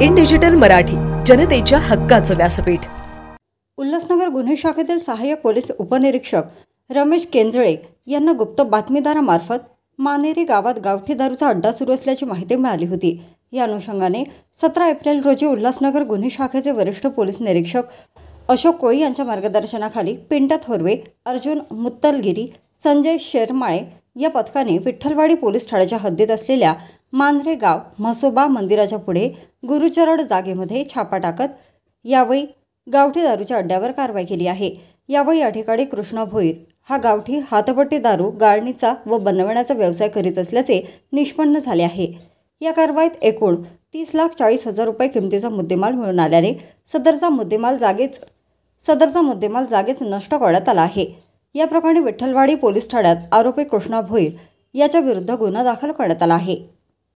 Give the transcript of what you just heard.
In digital Marathi, जनतेच्या हक्काचं व्यासपीठ। उल्हासनगर गुन्हे शाखेतील सहाय्यक पोलीस उपनिरीक्षक रमेश केंजळे यांना गुप्त बातमीदारामार्फत मानेरी गावात गावठी दारूचा अड्डा सुरू असल्याची माहिती मिळाली होती। या अनुषंगाने 17 एप्रिल रोजी उल्हासनगर गुन्हे शाखेचे वरिष्ठ पोलीस निरीक्षक अशोक कोळी यांच्या मार्गदर्शनाखाली पिंटा थोरवे, अर्जुन मुत्तलगिरी, संजय शेरमाळे या पथकाने विठ्ठलवाडी पोलीस ठाण्याच्या हद्दीत असलेल्या मांजरे गाव म्हसोबा मंदिराच्या पुढे गुरुचरण जागेमध्ये छापा टाकत यावेळी गावठी दारूच्या अड्ड्यावर कारवाई केली आहे। यावेळी या ठिकाणी कृष्णा भोईर हा गावठी हातपट्टी दारू गाळणीचा व बनवण्याचा व्यवसाय करीत असल्याचे निष्पन्न झाले आहे। या कारवाईत एकूण 30,40,000 रुपये किमतीचा मुद्देमाल मिळून आल्याने सदरचा मुद्देमाल जागेच नष्ट करण्यात आला आहे। या प्रकरणी विठ्ठलवाडी पोलीस ठाण्यात आरोपी कृष्णा भोईर याच्या विरुद्ध गुन्हा दाखल करण्यात आला आहे।